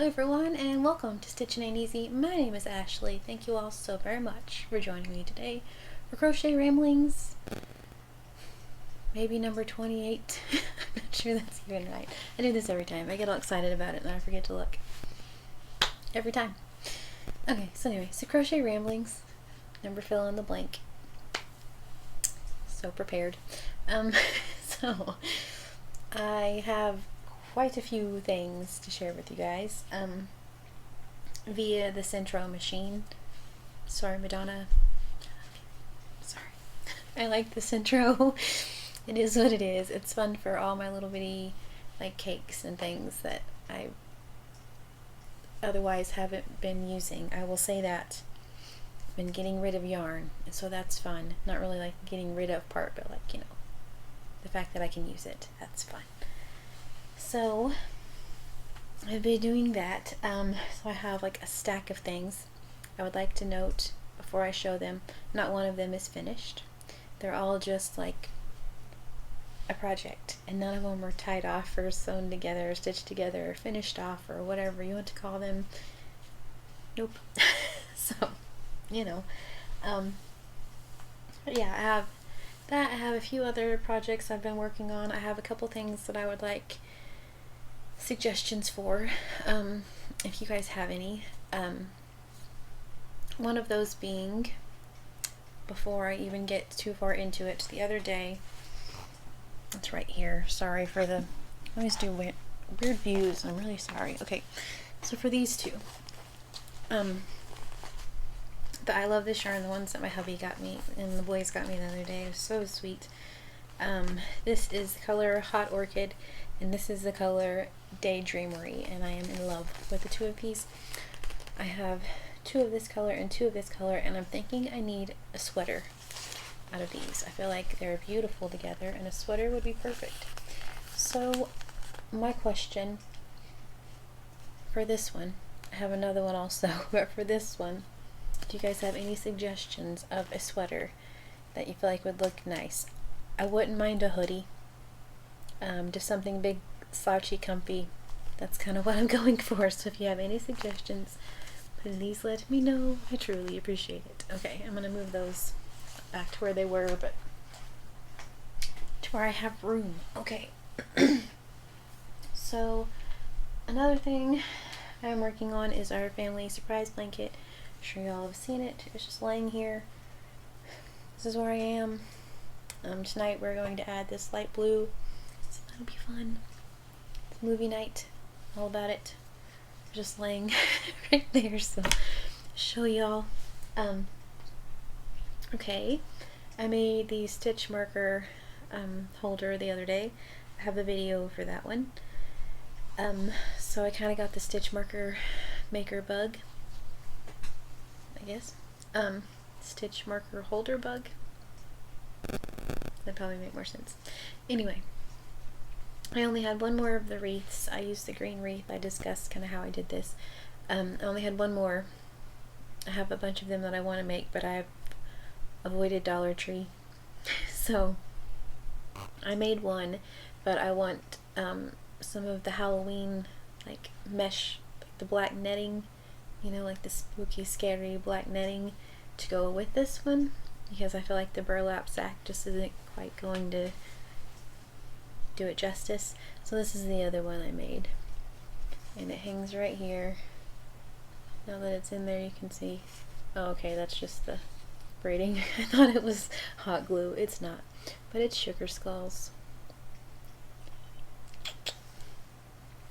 everyone, and welcome to Stitching Ain't Easy. My name is Ashley. Thank you all so very much for joining me today for Crochet Ramblings. Maybe number 28. I'm not sure that's even right. I do this every time. I get all excited about it and I forget to look. Every time. Okay, so anyway, so Crochet Ramblings, number fill in the blank. So prepared. So I have quite a few things to share with you guys via the Centro machine. Sorry, Madonna. Sorry. I like the Centro. It is what it is. It's fun for all my little bitty like cakes and things that I otherwise haven't been using. I will say that I've been getting rid of yarn, and so that's fun. Not really like getting rid of part, but like, you know, the fact that I can use it, that's fun. So I've been doing that. So I have like a stack of things. I would like to note before I show them, not one of them is finished. They're all just like a project, and none of them are tied off or sewn together or stitched together or finished off or whatever you want to call them. Nope. So, you know, yeah, I have that. I have a few other projects I've been working on. I have a couple things that I would like suggestions for, if you guys have any. One of those being, before I even get too far into it, the other day, it's right here, sorry for the, I always do weird views, I'm really sorry. Okay, so for these two, but I love this yarn, the ones that my hubby got me and the boys got me the other day. It was so sweet. This is the color Hot Orchid, and this is the color Daydreamery, and I am in love with the two of these. I have two of this color and two of this color, and I'm thinking I need a sweater out of these. I feel like they're beautiful together, and a sweater would be perfect. So my question for this one, I have another one also, but for this one, do you guys have any suggestions of a sweater that you feel like would look nice? I wouldn't mind a hoodie, just something big, slouchy, comfy. That's kind of what I'm going for. So if you have any suggestions, please let me know. I truly appreciate it. Okay, I'm gonna move those back to where they were, but to where I have room. Okay. So another thing I'm working on is our family surprise blanket. I'm sure y'all have seen it. It's just laying here. This is where I am. Tonight we're going to add this light blue, so that'll be fun. It's movie night, all about it. Just laying right there, so show y'all. Okay, I made the stitch marker holder the other day. I have a video for that one. So I kind of got the stitch marker maker bug, I guess. Stitch marker holder bug. That'd probably make more sense. Anyway, I only had one more of the wreaths. I used the green wreath. I discussed kind of how I did this. I only had one more. I have a bunch of them that I want to make, but I've avoided Dollar Tree. So I made one, but I want some of the Halloween like mesh, like the black netting, you know, like the spooky, scary black netting to go with this one, because I feel like the burlap sack just isn't quite going to do it justice. So this is the other one I made, and it hangs right here. Now that it's in there, you can see. Oh, okay, that's just the braiding. I thought it was hot glue. It's not, but it's sugar skulls.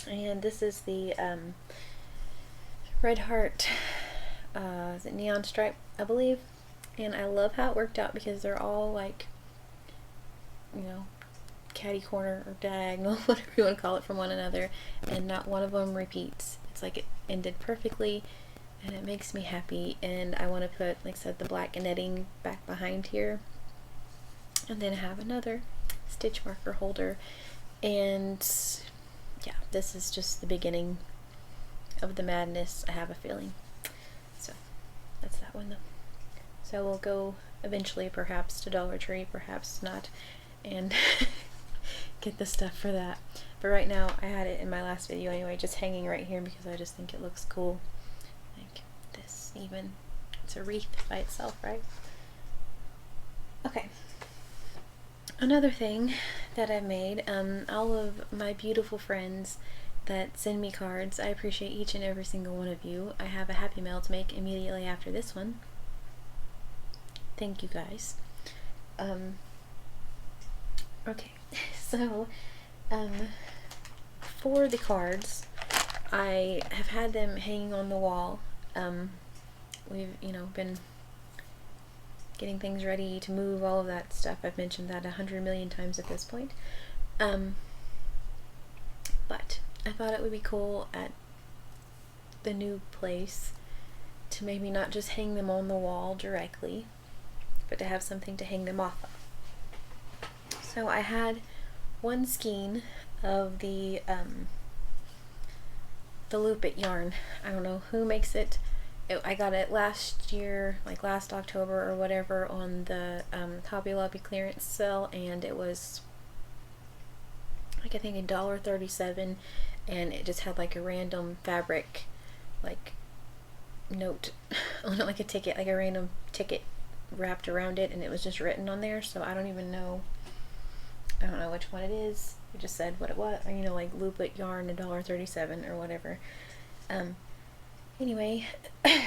And this is the Red Heart, is it neon stripe, I believe. And I love how it worked out because they're all like, you know, catty corner or diagonal, whatever you want to call it, from one another, and not one of them repeats. It's like it ended perfectly, and it makes me happy. And I want to put, like I said, the black netting back behind here, and then have another stitch marker holder. And yeah, this is just the beginning of the madness, I have a feeling. So that's that one though. So we'll go eventually perhaps to Dollar Tree, perhaps not, and get the stuff for that. But right now, I had it in my last video anyway, just hanging right here because I just think it looks cool. Like this even. It's a wreath by itself, right? Okay. Another thing that I've made, all of my beautiful friends that send me cards, I appreciate each and every single one of you. I have a happy mail to make immediately after this one. Thank you guys. Okay, so for the cards, I have had them hanging on the wall. We've, been getting things ready to move, all of that stuff. I've mentioned that 100 million times at this point. But I thought it would be cool at the new place to maybe not just hang them on the wall directly, but to have something to hang them off of. So I had one skein of the Loop It yarn. I don't know who makes it. I got it last year, like last October or whatever, on the Hobby Lobby clearance sale, and it was like, I think $1.37, and it just had like a random fabric like note on it, like a ticket, like a random ticket wrapped around it, and it was just written on there. So I don't know which one it is. It just said what it was, or, like Loop It yarn, $1.37 or whatever. Anyway,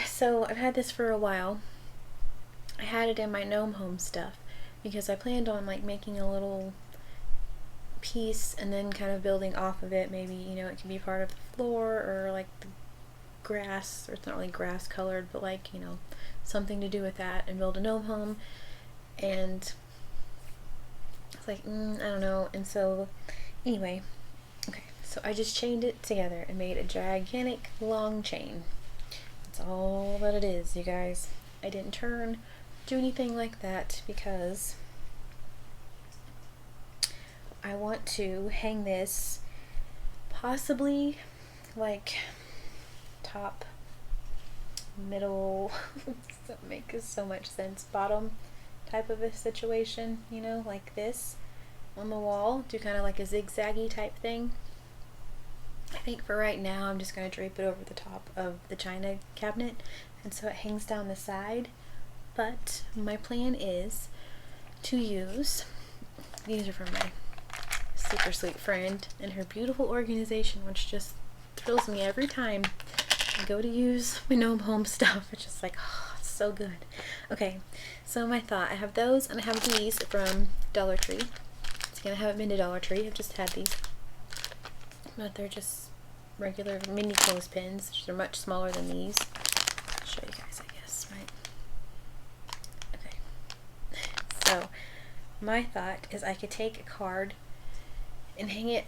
so I've had this for a while. I had it in my gnome home stuff because I planned on like making a little piece and then kind of building off of it. Maybe, it can be part of the floor or like the grass, or it's not really grass colored, but like, something to do with that, and build a gnome home. And it's like, I don't know. And so anyway, okay, so I just chained it together and made a gigantic long chain. That's all that it is, you guys. I didn't do anything like that because I want to hang this possibly like top, middle, that makes so much sense, bottom type of a situation, like this on the wall. Do kind of like a zigzaggy type thing. I think for right now I'm just going to drape it over the top of the china cabinet, and so it hangs down the side. But my plan is to use, these are from my super sweet friend and her beautiful organization, which just thrills me every time I go to use my gnome home stuff. It's just like, oh, it's so good. Okay, so my thought, I have those, and I have these from Dollar Tree. Again, I haven't been to Dollar Tree, I've just had these. But they're just regular mini clothespins. They're much smaller than these. I'll show you guys, I guess, right? Okay. So, my thought is I could take a card and hang it.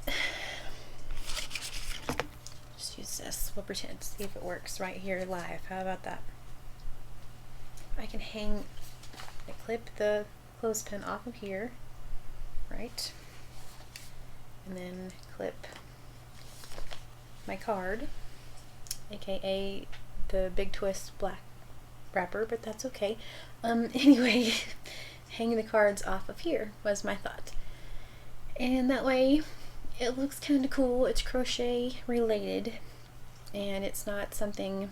Just use this. We'll pretend to see if it works right here live. How about that? I can I clip the clothespin off of here, right? And then clip my card, aka the Big Twist black wrapper, but that's okay. Anyway, hang the cards off of here was my thought. And that way it looks kind of cool. It's crochet related, and it's not something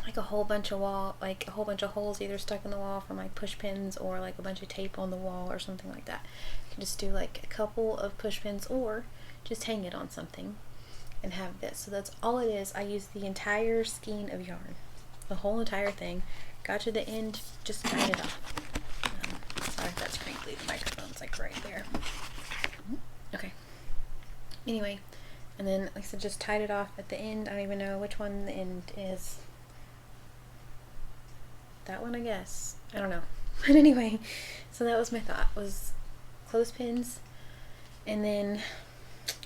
like a whole bunch of holes either stuck in the wall from like push pins, or like a bunch of tape on the wall or something like that. You can just do like a couple of push pins, or just hang it on something and have this. So that's all it is. I used the entire skein of yarn, the whole entire thing. Got to the end, just tied it off. Sorry if that's crinkly, the microphone's like right there. Okay. Anyway, and then like I said, just tied it off at the end. I don't even know which one the end is. That one, I guess. I don't know. But anyway, so that was my thought, was clothespins and then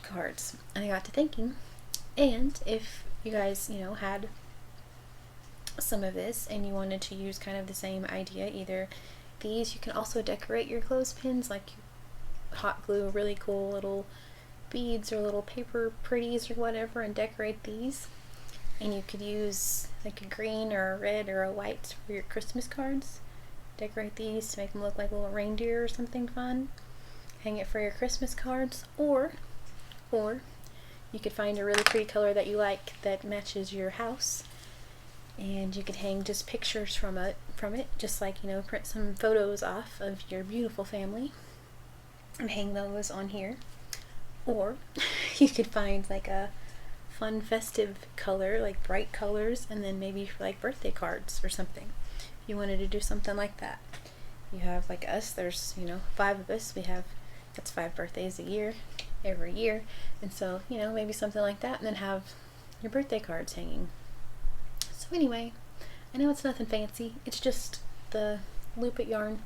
cards. And I got to thinking, and if you guys, had some of this and you wanted to use kind of the same idea, either these, you can also decorate your clothespins, like hot glue really cool little beads or little paper pretties or whatever, and decorate these. And you could use like a green or a red or a white for your Christmas cards. Decorate these to make them look like little reindeer or something fun. hang it for your Christmas cards, or you could find a really pretty color that you like that matches your house, and you could hang just pictures from it, just like, you know, print some photos off of your beautiful family and hang those on here. Or you could find like a fun festive color, like bright colors, and then maybe for like birthday cards or something, if you wanted to do something like that. You have like us, there's, you know, 5 of us, that's 5 birthdays a year, every year, and so, you know, maybe something like that, and then have your birthday cards hanging. So anyway, I know it's nothing fancy, it's just the loop it yarn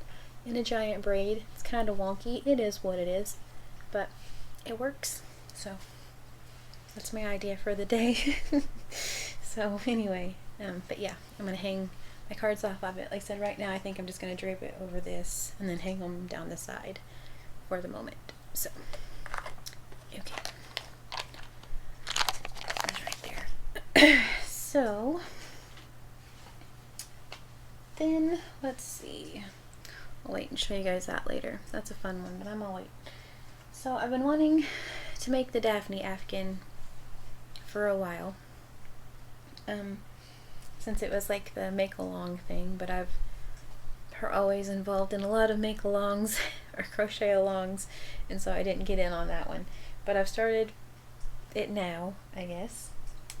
in a giant braid. It's kind of wonky, it is what it is, but it works. So that's my idea for the day. So anyway, but yeah, I'm gonna hang my cards off of it. Like I said, right now I think I'm just gonna drape it over this and then hang them down the side for the moment. So okay, that's right there. So then let's see, I'll wait and show you guys that later. That's a fun one, but I'm gonna wait. So I've been wanting to make the Daphne Afghan for a while, since it was like the make-along thing, but I've always involved in a lot of make-alongs or crochet-alongs, and so I didn't get in on that one. But I've started it now, I guess,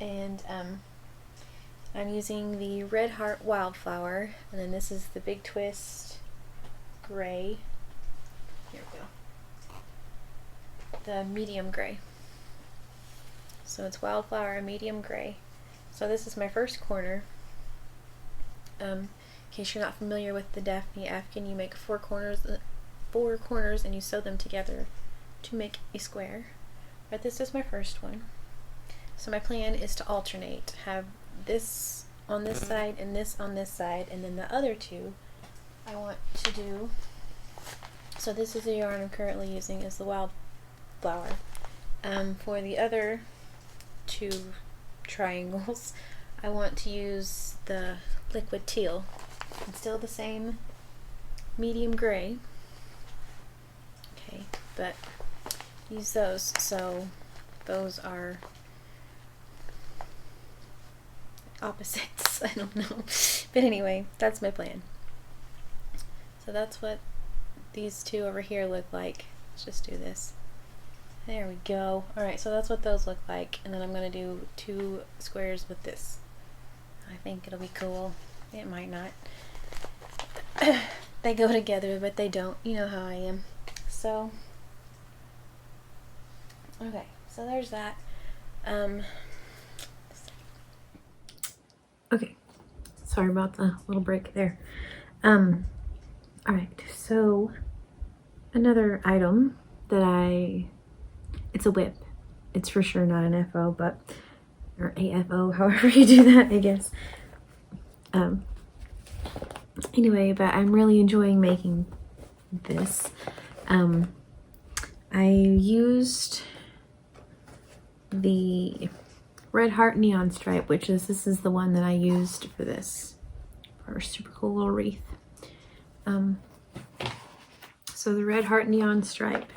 and I'm using the Red Heart Wildflower, and then this is the Big Twist Gray. Here we go. The medium gray. So it's Wildflower and medium gray. So this is my first corner. In case you're not familiar with the Daphne Afghan, you make 4 corners and you sew them together to make a square. But this is my first one. So my plan is to alternate, have this on this side and this on this side, and then the other 2 I want to do. So this is the yarn I'm currently using, is the Wildflower. For the other 2 triangles, I want to use the liquid teal. It's still the same medium gray, okay, but use those. So those are opposites. I don't know, but anyway, that's my plan. So that's what these 2 over here look like. Let's just do this. There we go. Alright, so that's what those look like, and then I'm going to do 2 squares with this. I think it'll be cool. It might not. They go together, but they don't. You know how I am. So, okay, so there's that. Okay, sorry about the little break there. Alright, so another item that it's a whip. It's for sure not an FO, but, or AFO, however you do that, I guess. Anyway, but I'm really enjoying making this. I used the Red Heart Neon Stripe, this is the one that I used for this, for our super cool little wreath. So the Red Heart Neon Stripe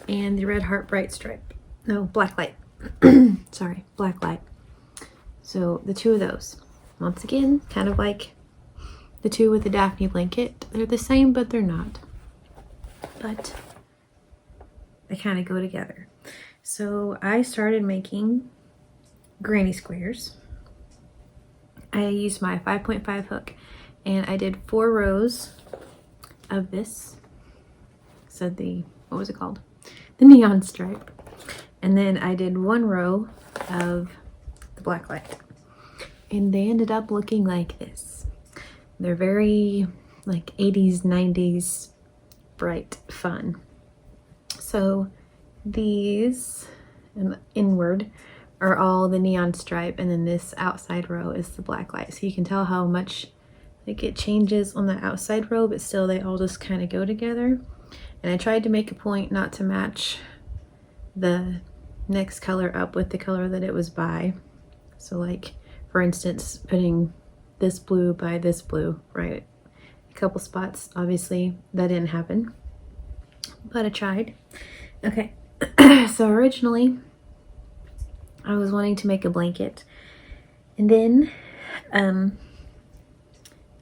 and the Red Heart Bright Stripe. No, Black Light. Sorry, Black Light. So the 2 of those. Once again, kind of like the 2 with the Daphne blanket. They're the same, but they're not. But they kind of go together. So I started making granny squares. I used my 5.5 hook, and I did 4 rows of this. So what was it called? The neon stripe. And then I did 1 row of the black light. And they ended up looking like this. They're very like 80s, 90s, bright, fun. So these inward are all the neon stripe, and then this outside row is the black light. So you can tell how much like it changes on the outside row, but still they all just kind of go together. And I tried to make a point not to match the next color up with the color that it was by. So like, for instance, putting this blue by this blue, right? A couple spots, obviously that didn't happen. but I tried. Okay, so originally I was wanting to make a blanket, and then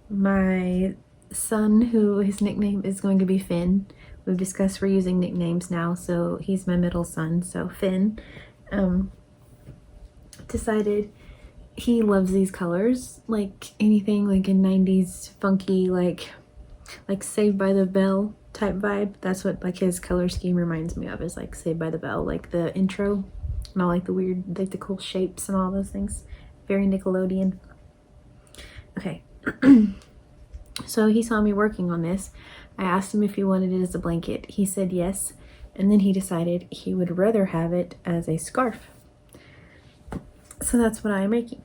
my son, who his nickname is going to be Finn, we've discussed we're using nicknames now, so he's my middle son, so Finn, decided he loves these colors, like anything like in 90s funky, like Saved by the Bell type vibe. That's what like his color scheme reminds me of, is like Saved by the Bell, like the intro and all like the weird, like the cool shapes and all those things. Very Nickelodeon. Okay. So he saw me working on this. I asked him if he wanted it as a blanket. He said yes, and then he decided he would rather have it as a scarf. So that's what I am making.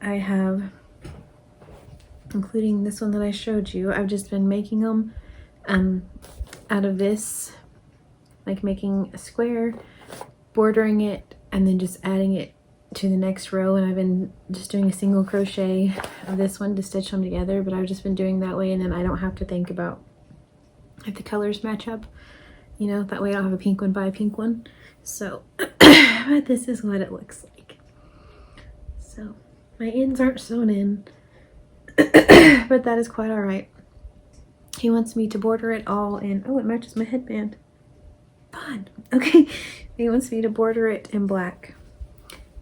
I have, including this one that I showed you, I've just been making them out of this, like making a square, bordering it, and then just adding it to the next row. And I've been just doing a single crochet of this one to stitch them together, but I've just been doing that way, and then I don't have to think about if the colors match up, you know, that way I don't have a pink one by a pink one. So but this is what it looks like. So my ends aren't sewn in, but that is quite all right. He wants me to border it all in, oh, it matches my headband. Fun. Okay, he wants me to border it in black,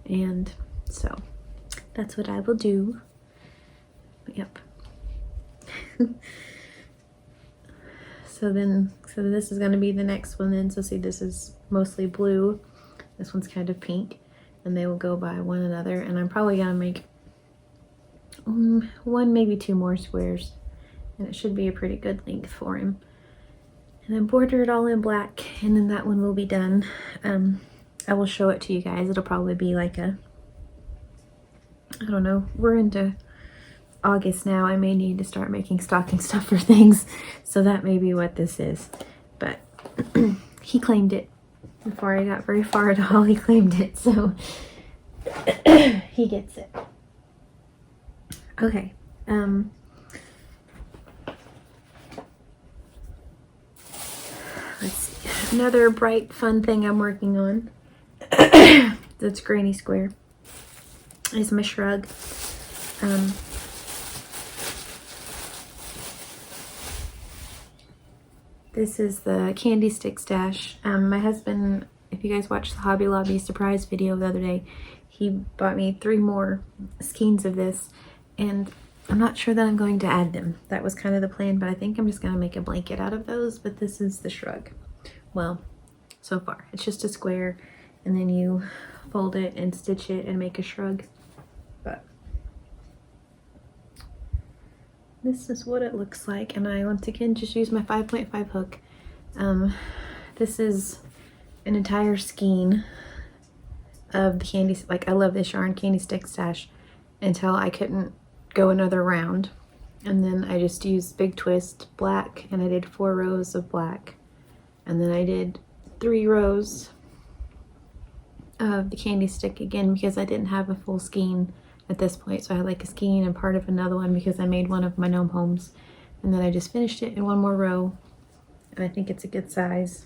and so that's what I will do. Yep. So this is going to be the next one then. So see, this is mostly blue, this one's kind of pink, and they will go by one another, and I'm probably going to make one, maybe two more squares, and it should be a pretty good length for him. And then border it all in black, and then that one will be done. I will show it to you guys. It'll probably be like a, I don't know, we're into August now. I may need to start making stocking stuffer things, so that may be what this is. But he claimed it before I got very far at all. He claimed it, so he gets it. Okay. Let's see. Another bright, fun thing I'm working on that's granny square is my shrug. This is the candy stick stash. My husband, if you guys watched the Hobby Lobby surprise video the other day, he bought me 3 more skeins of this, and I'm not sure that I'm going to add them. That was kind of the plan, but I think I'm just going to make a blanket out of those. But this is the shrug. Well, so far it's just a square, and then you fold it and stitch it and make a shrug. But this is what it looks like, and I once again just use my 5.5 hook. This is an entire skein of the candy, like I love this yarn, candy stick stash, until I couldn't go another round, and then I just used big twist black, and I did 4 rows of black, and then I did 3 rows of the candy stick again, because I didn't have a full skein at this point, so I had like a skein and part of another one because I made one of my gnome homes, and then I just finished it in 1 more row, and I think it's a good size.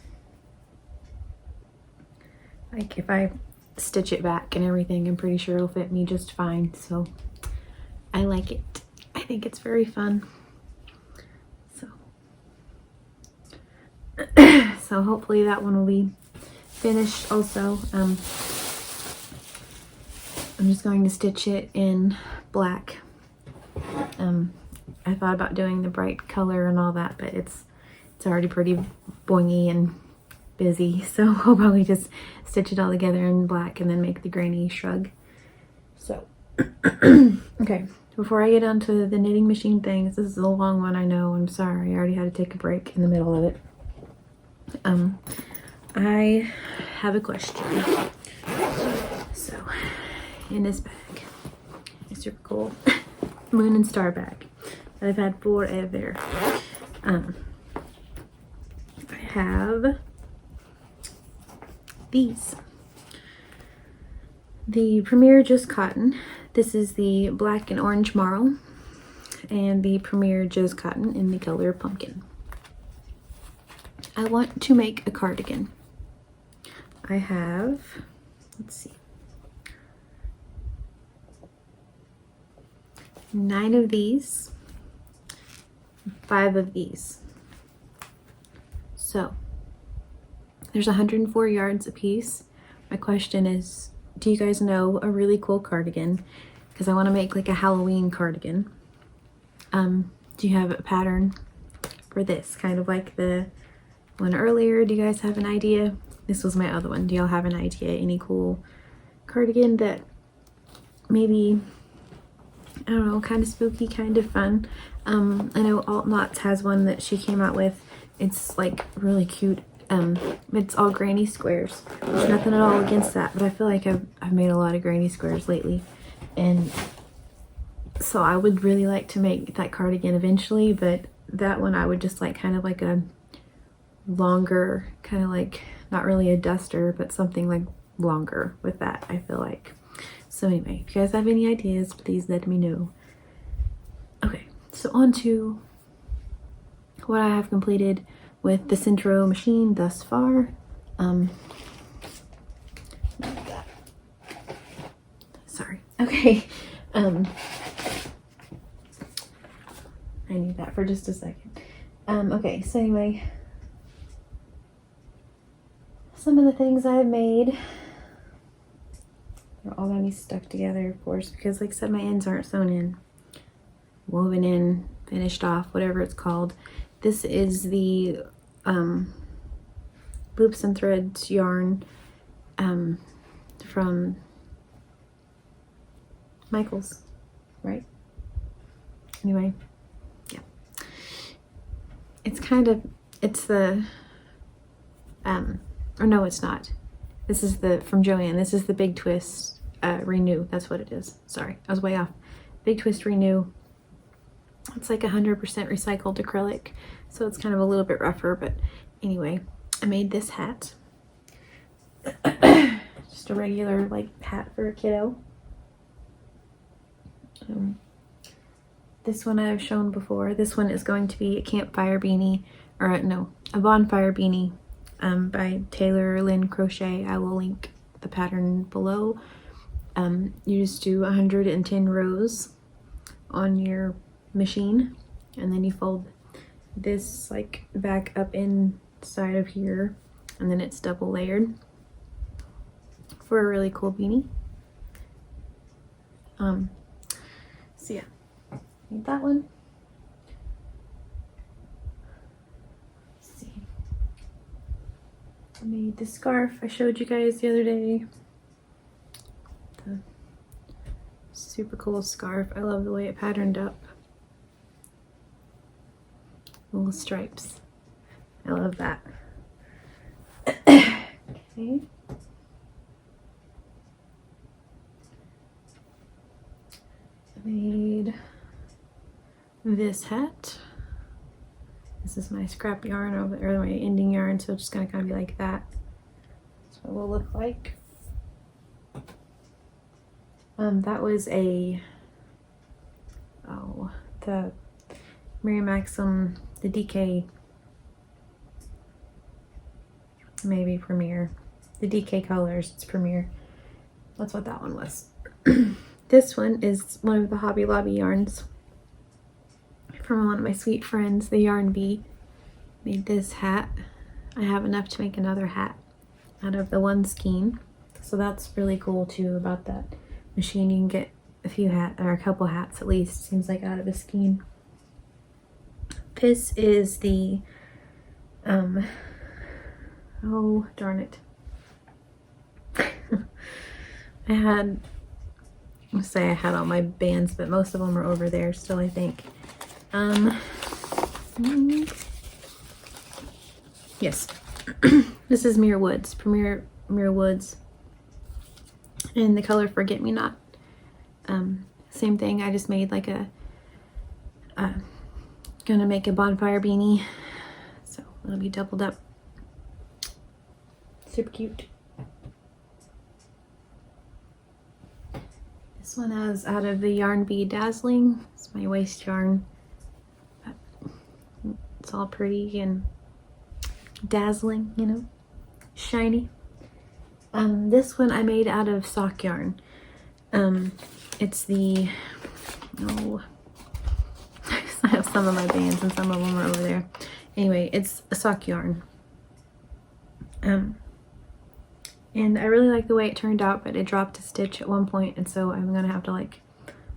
Like if I stitch it back and everything, I'm pretty sure it'll fit me just fine, so I like it. I think it's very fun. So so hopefully that one will be finished also. I'm just going to stitch it in black. I thought about doing the bright color and all that, but it's already pretty boingy and busy, so I'll probably just stitch it all together in black and then make the granny shrug. So okay, before I get onto the knitting machine things, this is a long one, I know, I'm sorry, I already had to take a break in the middle of it. I have a question. So in this bag, it's super cool moon and star bag that I've had forever. I have these. The Premier Just Cotton. This is the black and orange marl, and the Premier Just Cotton in the color pumpkin. I want to make a cardigan. I have, let's see, 9 of these, 5 of these. So there's 104 yards a piece. My question is, do you guys know a really cool cardigan? Because I want to make like a Halloween cardigan. Do you have a pattern for this? Kind of like the one earlier. Do you guys have an idea? This was my other one. Do y'all have an idea? Any cool cardigan that maybe, I don't know, kind of spooky, kind of fun? I know Alt Knots has one that she came out with. It's like really cute. It's all granny squares. There's nothing at all against that, but I feel like I've made a lot of granny squares lately, and so I would really like to make that cardigan eventually, but that one I would just like kind of like a longer, kind of like not really a duster, but something like longer with that, I feel like. So anyway, if you guys have any ideas, please let me know. Okay, so on to what I have completed with the Centro machine thus far. Sorry. Okay. I need that for just a second. Okay, so anyway, some of the things I've made, they're all gonna be stuck together, of course, because like I said, my ends aren't sewn in, woven in, finished off, whatever it's called. This is the Loops and Threads yarn from Michael's, right? Anyway, yeah. It's kind of, it's the, or no, it's not. This is the, from Joanne, this is the Big Twist Renew. That's what it is. Sorry, I was way off. Big Twist Renew. It's like 100% recycled acrylic, so it's kind of a little bit rougher, but anyway, I made this hat. Just a regular like hat for a kiddo. This one I've shown before. This one is going to be a campfire beanie, or no, a bonfire beanie by Taylor Lynn Crochet. I will link the pattern below. You just do 110 rows on your machine, and then you fold this like back up inside of here, and then it's double layered for a really cool beanie. So yeah, made that one. Let's see, I made the scarf I showed you guys the other day. The super cool scarf. I love the way it patterned up. Little stripes. I love that. Okay. I made this hat. This is my scrap yarn, or my ending yarn, so it's just gonna kind of be like that. That's what it will look like. That was a, the Mary Maxim, the DK, maybe Premier, the DK colors, it's Premier. That's what that one was. This one is one of the Hobby Lobby yarns from one of my sweet friends, the Yarn Bee. Made this hat. I have enough to make another hat out of the one skein, so that's really cool too about that machine. You can get a few hats, or a couple hats at least, seems like, out of a skein. This is the oh darn it. I had all my bands, but most of them are over there still, I think. Yes. This is Mere Woods, Premier Mere Woods, in the color Forget Me Not. Same thing, I just made like a gonna make a bonfire beanie, so it'll be doubled up. Super cute. This one is out of the Yarn Bee Dazzling. It's my waist yarn. It's all pretty and dazzling, you know, shiny. This one I made out of sock yarn. It's the, oh, I have some of my bands and some of them are over there. Anyway, it's a sock yarn. And I really like the way it turned out, but it dropped a stitch at one point, and so I'm gonna have to like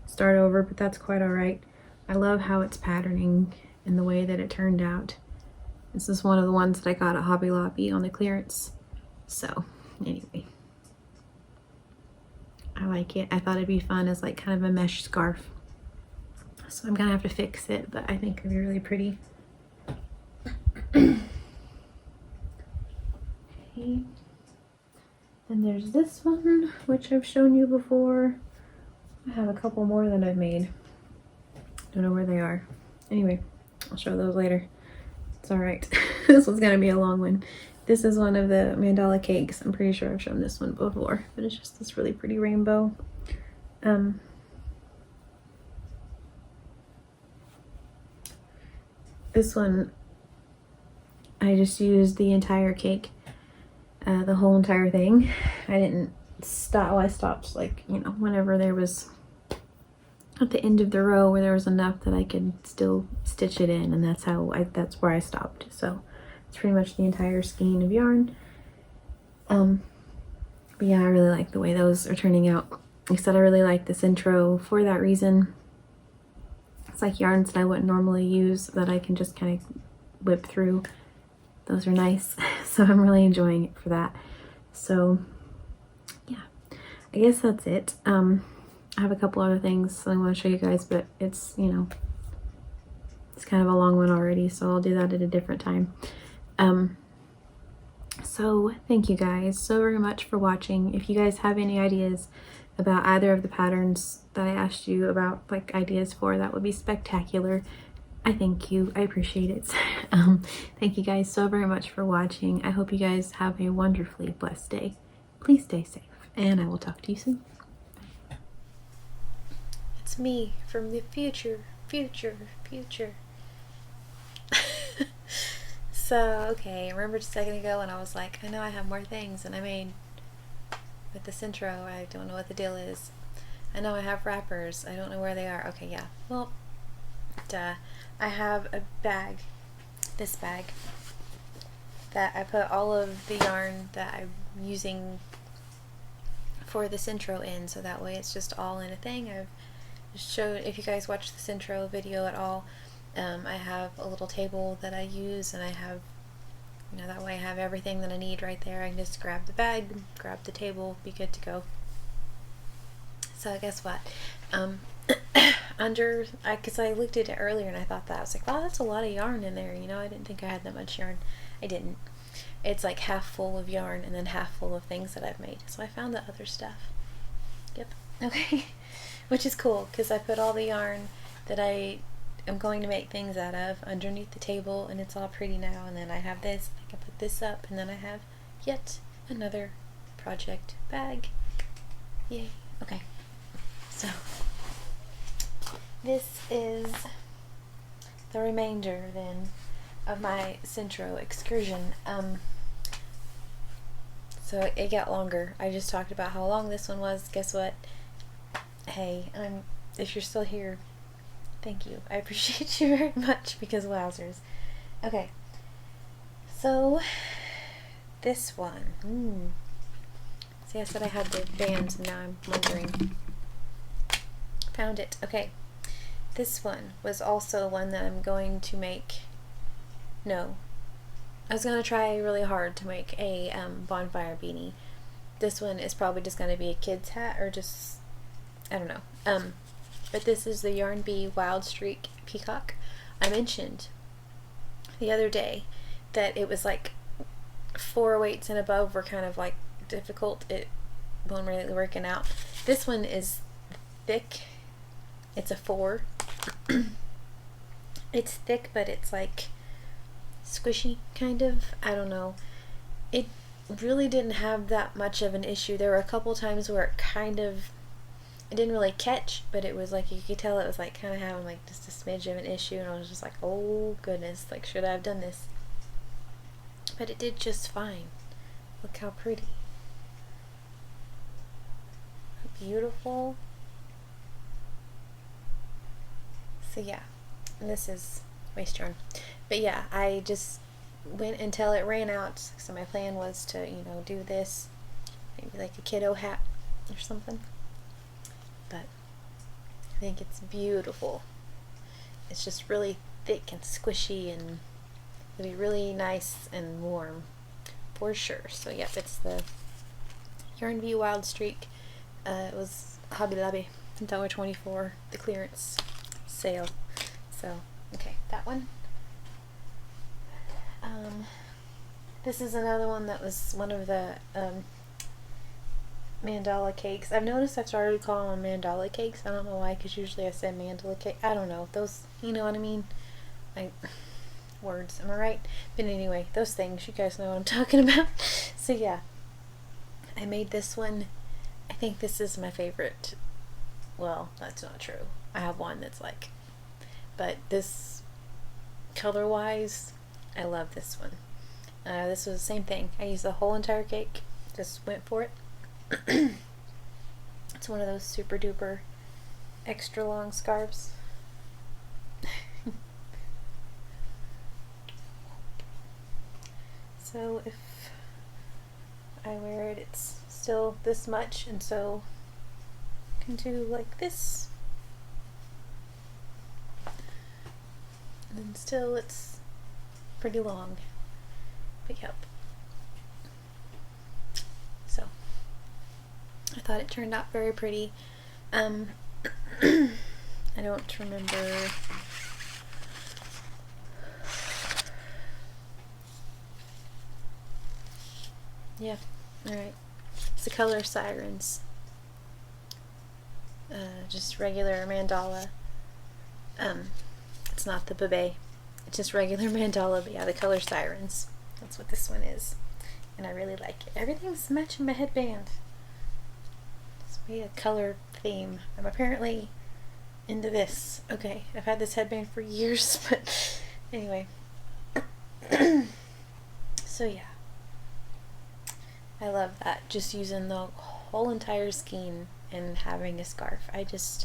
start over, but that's quite alright. I love how it's patterning and the way that it turned out. This is one of the ones that I got at Hobby Lobby on the clearance. So anyway, I like it. I thought it'd be fun as like kind of a mesh scarf. So I'm gonna have to fix it, but I think it'd be really pretty. Okay. And there's this one, which I've shown you before. I have a couple more that I've made. Don't know where they are. Anyway, I'll show those later. It's alright. This one's gonna be a long one. This is one of the mandala cakes. I'm pretty sure I've shown this one before, but it's just this really pretty rainbow. This one, I just used the entire cake. The whole entire thing. I didn't stop. Well, I stopped like, you know, whenever there was at the end of the row where there was enough that I could still stitch it in, and that's where I stopped. So it's pretty much the entire skein of yarn. But yeah, I really like the way those are turning out. Like I said, I really like this intro for that reason. It's like yarns that I wouldn't normally use that I can just kind of whip through. Those are nice. So I'm really enjoying it for that. So yeah, I guess that's it. I have a couple other things I want to show you guys, but it's, you know, it's kind of a long one already, so I'll do that at a different time. So thank you guys so very much for watching. If you guys have any ideas about either of the patterns that I asked you about, like ideas for, that would be spectacular. I thank you. I appreciate it. Thank you guys so very much for watching. I hope you guys have a wonderfully blessed day. Please stay safe, and I will talk to you soon. It's me from the future. So, okay, I remember just a second ago when I was like, I know I have more things than I made with this intro. I don't know what the deal is. I know I have wrappers. I don't know where they are. Okay, yeah. Well, duh. I have a bag, this bag, that I put all of the yarn that I'm using for this intro in, so that way it's just all in a thing. I've showed, if you guys watch this intro video at all, I have a little table that I use, and I have, you know, that way I have everything that I need right there. I can just grab the bag, grab the table, be good to go. So guess what? Because I looked at it earlier and I thought that, I was like, wow, that's a lot of yarn in there, you know. I didn't think I had that much yarn. I didn't. It's like half full of yarn and then half full of things that I've made. So I found the other stuff. Yep. Okay. Which is cool, because I put all the yarn that I am going to make things out of underneath the table, and it's all pretty now. And then I have this, I can put this up, and then I have yet another project bag. Yay. Okay. So this is the remainder then of my Centro excursion. So it got longer. I just talked about how long this one was. Guess what? Hey, if you're still here, thank you. I appreciate you very much, because wowzers. Okay. So this one. See, I said I had the bands, and now I'm wondering. Found it. Okay. This one was also one that I'm going to make. No. I was going to try really hard to make a bonfire beanie. This one is probably just going to be a kid's hat, or just, I don't know. But this is the Yarn Bee Wild Streak Peacock. I mentioned the other day that it was like 4 weights and above were kind of like difficult. It wasn't really working out. This one is thick. It's a 4. It's thick, but it's like squishy, kind of. I don't know. It really didn't have that much of an issue. There were a couple times where it didn't really catch, but it was like, you could tell it was like kind of having like just a smidge of an issue, and I was just like, oh goodness, like, should I have done this? but it did just fine. Look how pretty. Beautiful. So yeah, and this is waist yarn. But yeah, I just went until it ran out. So my plan was to, you know, do this, maybe like a kiddo hat or something. But I think it's beautiful. It's just really thick and squishy, and it'll be really nice and warm for sure. So yep, it's the Yarn View Wild Streak. It was Hobby Lobby, $1.24, the clearance sale. So okay, that one. This is another one that was one of the mandala cakes. I've noticed I've started calling them mandala cakes. I don't know why, because usually I say mandala cake. I don't know. Those, you know what I mean? Words, am I right? But anyway, those things, you guys know what I'm talking about. So yeah, I made this one. I think this is my favorite. Well, that's not true. I have one that's like, but this, color-wise, I love this one. This was the same thing. I used the whole entire cake. Just went for it. It's one of those super duper extra long scarves. So if I wear it, it's still this much, and so I can do like this. And then still it's pretty long. But yep. So I thought it turned out very pretty. I don't remember. Yeah, alright. It's the color Sirens. Just regular mandala. It's not the Bebe. It's just regular mandala, but yeah, the color Sirens. That's what this one is. And I really like it. Everything's matching my headband. It's be a color theme. I'm apparently into this. Okay, I've had this headband for years, but anyway. So yeah. I love that. Just using the whole entire skein and having a scarf. It's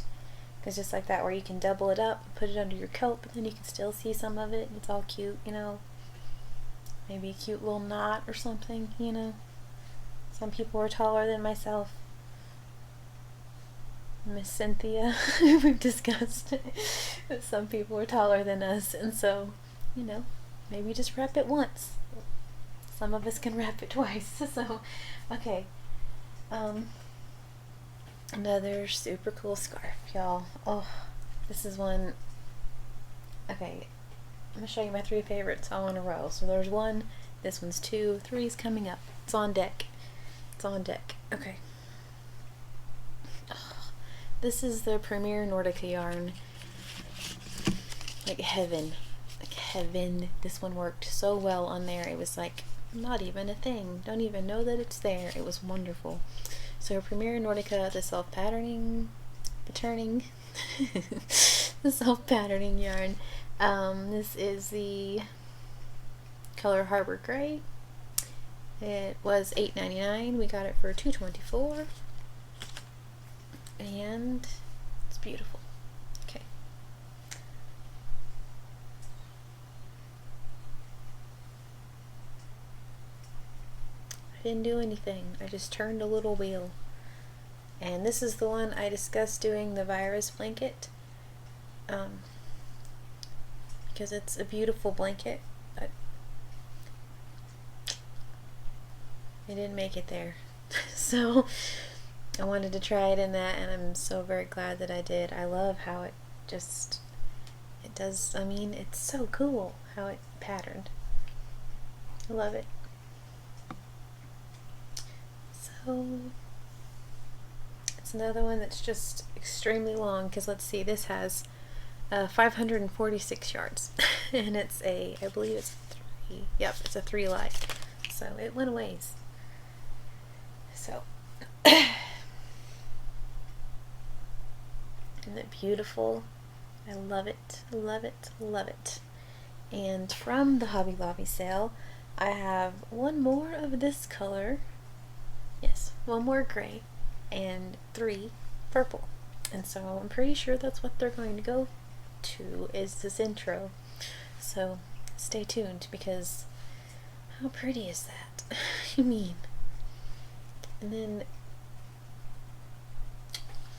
just like that, where you can double it up, put it under your coat, but then you can still see some of it. It's all cute, you know. Maybe a cute little knot or something, you know. Some people are taller than myself. Miss Cynthia, we've discussed that some people are taller than us, and so, you know, maybe just wrap it once. Some of us can wrap it twice. So, okay. Another super cool scarf, y'all. Oh, this is one. Okay, I'm gonna show you my 3 favorites all in a row. So there's 1, this one's 2, 3's coming up. It's on deck. It's on deck. Okay. Oh, this is the Premier Nordica yarn. Like heaven. Like heaven. This one worked so well on there. It was like not even a thing. Don't even know that it's there. It was wonderful. So Premier Nordica, the self-patterning, the self-patterning yarn. This is the color Harbor Gray. It was $8.99. We got it for $2.24, and it's beautiful. Okay. I didn't do anything. I just turned a little wheel. And this is the one I discussed doing the virus blanket. Because it's a beautiful blanket. But I didn't make it there. So I wanted to try it in that, and I'm so very glad that I did. I love how it does. I mean, it's so cool how it patterned. I love it. So it's another one that's just extremely long, because let's see, this has 546 yards and it's I believe it's 3, yep, it's a 3 line, so it went a ways. So isn't it beautiful? I love it, love it, love it. And from the Hobby Lobby sale, I have one more of this color. Yes, one more gray and 3 purple. And so I'm pretty sure that's what they're going to go to, is this intro. So stay tuned, because how pretty is that? You mean? And then,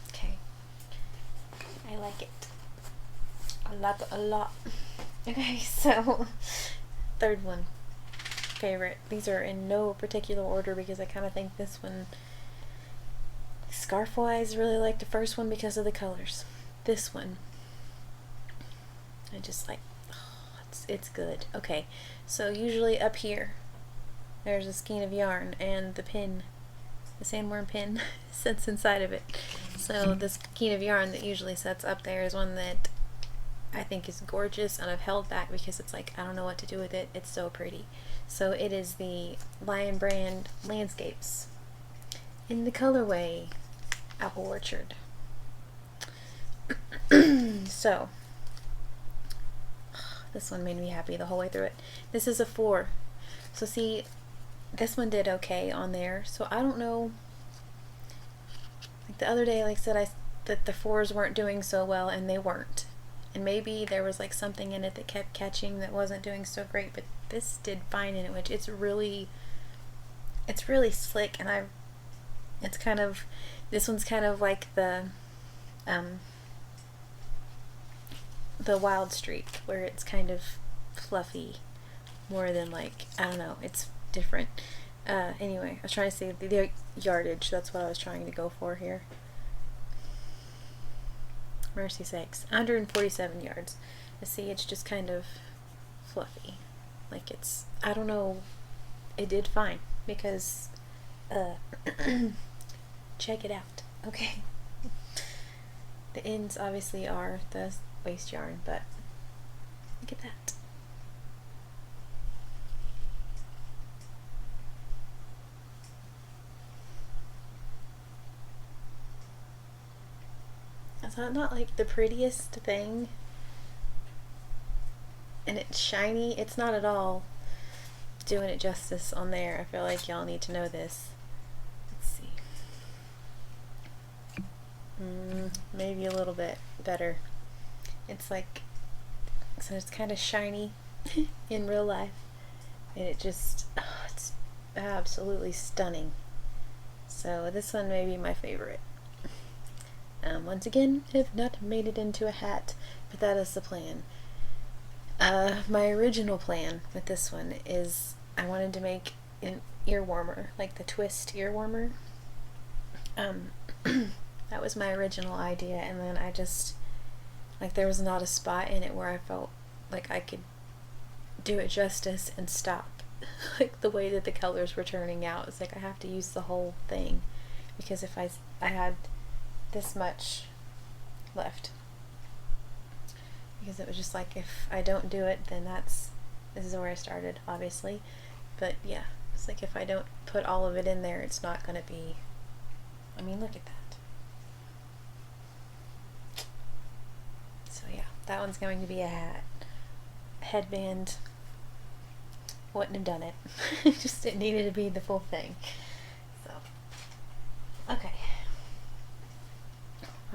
okay, I like it a lot. Okay, so third one, favorite. These are in no particular order because I kind of think this one, scarf wise, really like the first one because of the colors. This one, I just like, oh, it's good. Okay, so usually up here there's a skein of yarn and the pin, the sandworm pin sits inside of it. So this skein of yarn that usually sits up there is one that I think is gorgeous, and I've held back because it's like, I don't know what to do with it. It's so pretty. So it is the Lion Brand Landscapes in the colorway Apple Orchard. So this one made me happy the whole way through it. This is a 4. So see, this one did okay on there. So I don't know. Like the other day, like I said, that the 4s weren't doing so well, and they weren't. And maybe there was like something in it that kept catching that wasn't doing so great, but this did fine in it, which it's really slick, and it's kind of, this one's kind of like the Wild Streak, where it's kind of fluffy more than, like, I don't know, it's different. Anyway, I was trying to say the yardage, that's what I was trying to go for here. Mercy sakes, 147 yards. You see, it's just kind of fluffy. Like, it's, I don't know, it did fine, because, check it out, okay? The ends obviously are the waste yarn, but look at that. It's not like the prettiest thing, and it's shiny. It's not at all doing it justice on there. I feel like y'all need to know this. Let's see. Maybe a little bit better. It's like, so it's kind of shiny in real life, and it just, oh, it's absolutely stunning. So this one may be my favorite. Once again, have not made it into a hat, but that is the plan. My original plan with this one is I wanted to make an ear warmer, like the twist ear warmer. That was my original idea, and then I just, like, there was not a spot in it where I felt like I could do it justice and stop. Like the way that the colors were turning out, it's like I have to use the whole thing, because if I had this much left, because it was just like, if I don't do it, then this is where I started, obviously, but yeah, it's like if I don't put all of it in there, it's not gonna be, I mean, look at that. So yeah, that one's going to be a hat. Headband wouldn't have done it. Just, it needed to be the full thing. So okay.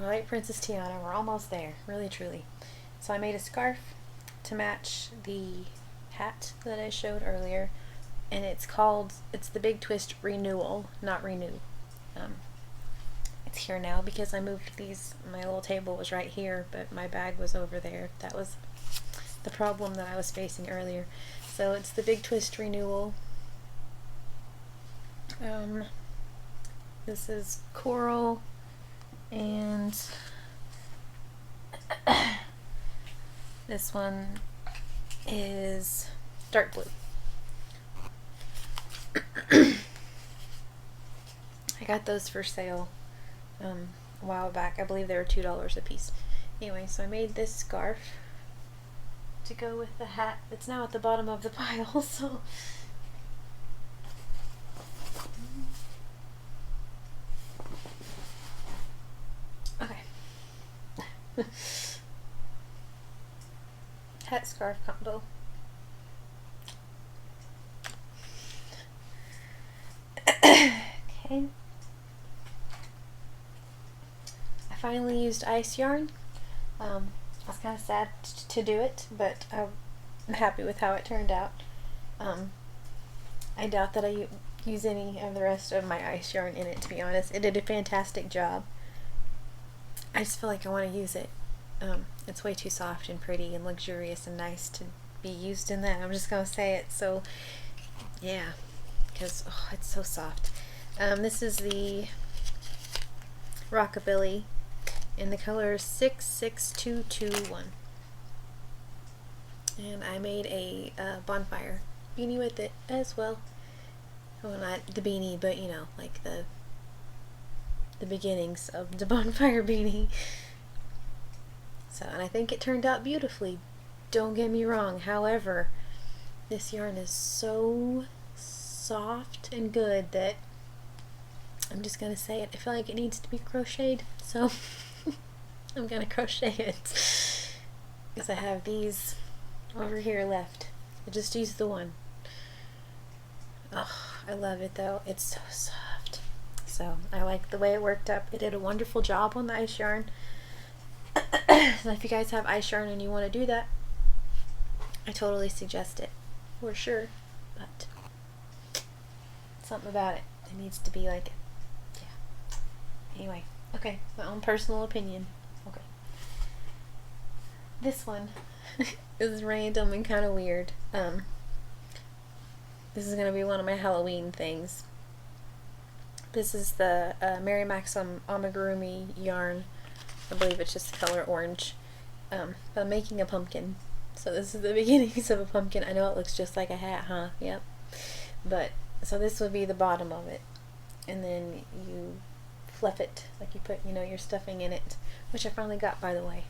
Alright, Princess Tiana, we're almost there, really truly. So I made a scarf to match the hat that I showed earlier, and it's the Big Twist Renewal, not Renew. It's here now because I moved these, my little table was right here, but my bag was over there. That was the problem that I was facing earlier. So it's the Big Twist Renewal. This is coral, and this one is dark blue. I got those for sale a while back. I believe they were $2 a piece. Anyway, so I made this scarf to go with the hat that's now at the bottom of the pile, so okay. Hat scarf combo. Okay. I finally used ice yarn. I was kind of sad to do it, but I'm happy with how it turned out. I doubt that I use any of the rest of my ice yarn in it, to be honest. It did a fantastic job. I just feel like I want to use it. It's way too soft and pretty and luxurious and nice to be used in that. I'm just going to say it. So, yeah, because it's so soft. This is the Rockabilly in the color 66221. And I made a Bonfire beanie with it as well. Well, not the beanie, but you know, like the beginnings of the Bonfire beanie. So, and I think it turned out beautifully. Don't get me wrong. However, this yarn is so soft and good that I'm just gonna say it. I feel like it needs to be crocheted, so I'm gonna crochet it. Because I have these over here left. I just used the one. Oh, I love it though. It's so soft. So I like the way it worked up. It did a wonderful job on the ice yarn. So if you guys have ice yarn and you want to do that, I totally suggest it. For sure. But something about it. It needs to be like it. Yeah. Anyway. Okay. My own personal opinion. Okay. This one is random and kind of weird. This is going to be one of my Halloween things. This is the Mary Maxim amigurumi yarn. I believe it's just the color orange. But I'm making a pumpkin. So this is the beginnings of a pumpkin. I know it looks just like a hat, huh? Yep. But, so this would be the bottom of it. And then you fluff it, like you put, you know, your stuffing in it. Which I finally got, by the way.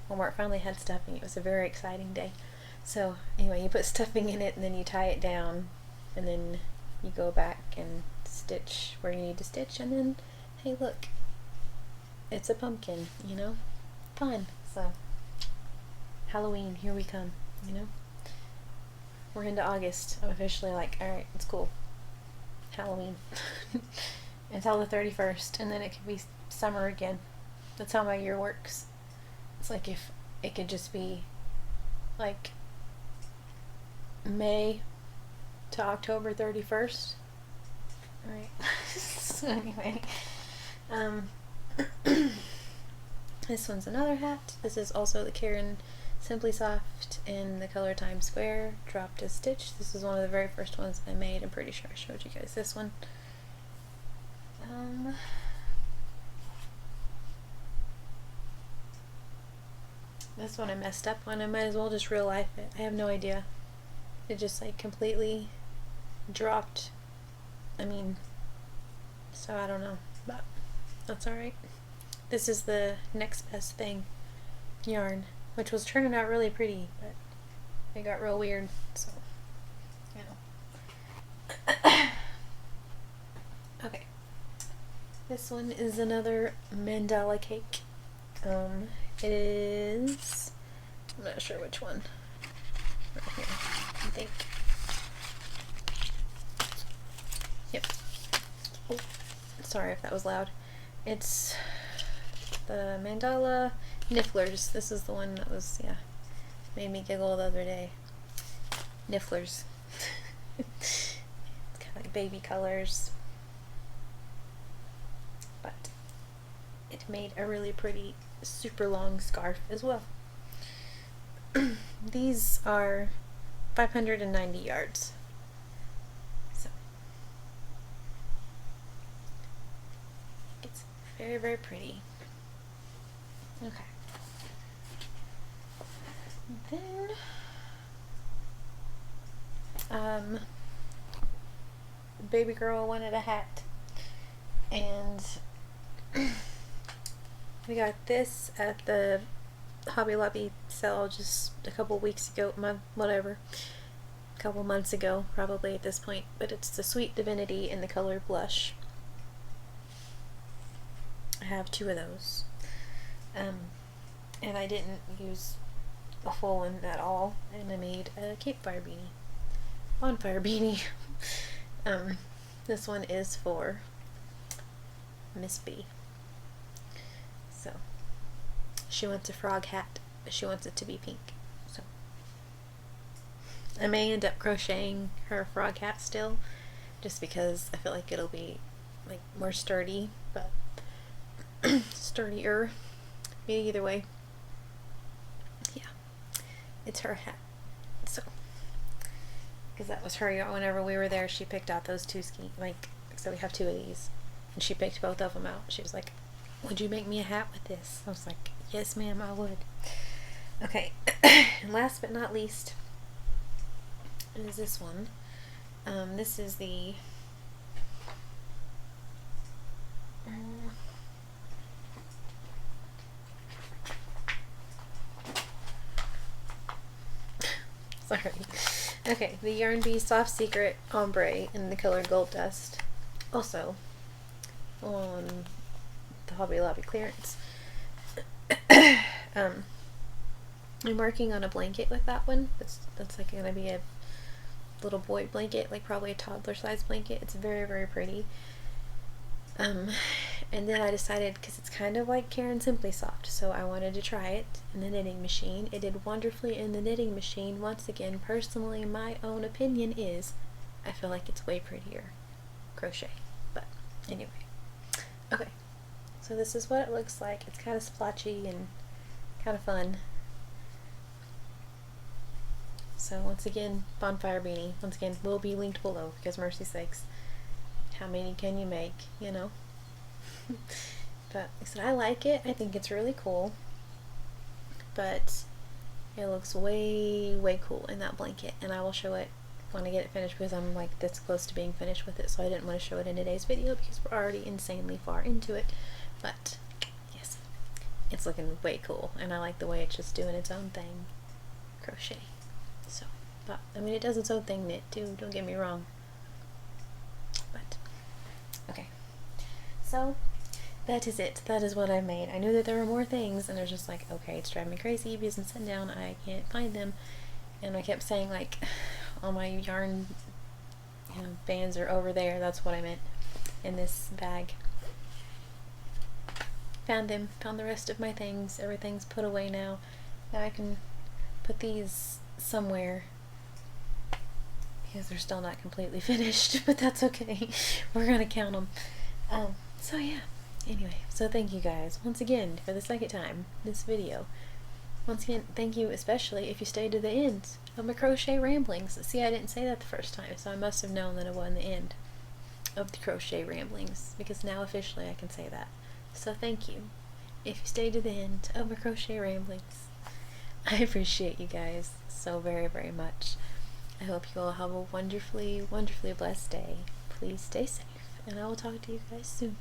Walmart finally had stuffing. It was a very exciting day. So, anyway, you put stuffing in it and then you tie it down. And then you go back and stitch where you need to stitch. And then, hey, look. It's a pumpkin, you know? Fun. So, Halloween, here we come, you know? We're into August. I'm officially like, alright, it's cool. Halloween. Until the 31st, and then it can be summer again. That's how my year works. It's like if it could just be like May to October 31st. Alright. So anyway. This one's another hat. This is also the Karen Simply Soft in the color Times Square Drop to Stitch. This is one of the very first ones I made. I'm pretty sure I showed you guys this one. This one I messed up on. I might as well just real life it. I have no idea. It just like completely dropped. I mean, so I don't know, but that's alright. This is the Next Best Thing yarn, which was turning out really pretty, but it got real weird, so, you know. Okay. This one is another mandala cake. It is, I'm not sure which one. Right here, I think. Yep. Oh, sorry if that was loud. It's the Mandala Nifflers. This is the one that was, yeah, made me giggle the other day. Nifflers. It's kind of like baby colors. But it made a really pretty super long scarf as well. These are 590 yards. So it's very, very pretty. Okay. Then baby girl wanted a hat, and we got this at the Hobby Lobby sale just a couple weeks ago, a couple months ago probably at this point, but it's the Sweet Divinity in the color Blush. I have two of those, and I didn't use a full one at all, and I made a campfire beanie. Bonfire beanie. This one is for Miss B. So she wants a frog hat, but she wants it to be pink. So I may end up crocheting her a frog hat still, just because I feel like it'll be like more sturdy, but sturdier. Either way, yeah, it's her hat. So, because that was her, whenever we were there, she picked out those two so we have two of these, and she picked both of them out. She was like, would you make me a hat with this? I was like, yes ma'am, I would. Okay, and last but not least is this one. This is the sorry. Okay, the Yarn Bee Soft Secret Ombre in the color Gold Dust. Also on the Hobby Lobby clearance. I'm working on a blanket with that one. That's like gonna be a little boy blanket, like probably a toddler size blanket. It's very, very pretty. And then I decided, because it's kind of like Caron Simply Soft, so I wanted to try it in the knitting machine. It did wonderfully in the knitting machine. Once again, personally, my own opinion is I feel like it's way prettier crochet. But anyway, okay, so this is what it looks like. It's kind of splotchy and kind of fun. So once again, Bonfire beanie, once again, will be linked below, because mercy sakes, how many can you make, you know? But like I said, I like it. I think it's really cool. But it looks way, way cool in that blanket, and I will show it when I get it finished, because I'm like this close to being finished with it, so I didn't want to show it in today's video because we're already insanely far into it. But yes, it's looking way cool, and I like the way it's just doing its own thing, crochet. So, but I mean, it does its own thing knit too, don't get me wrong. But okay, so that is it. That is what I made. I knew that there were more things, and I was just like, okay, it's driving me crazy because I'm sitting down, I can't find them. And I kept saying, like, all my yarn, you know, bands are over there. That's what I meant, in this bag. Found them. Found the rest of my things. Everything's put away now. Now I can put these somewhere, because they're still not completely finished, but that's okay. We're gonna count them. So yeah. Anyway, so thank you guys once again for the second time this video. Once again, thank you especially if you stayed to the end of my Crochet Ramblings. See, I didn't say that the first time, so I must have known that it wasn't the end of the Crochet Ramblings, because now officially I can say that. So thank you if you stayed to the end of my Crochet Ramblings. I appreciate you guys so very, very much. I hope you all have a wonderfully, wonderfully blessed day. Please stay safe, and I will talk to you guys soon.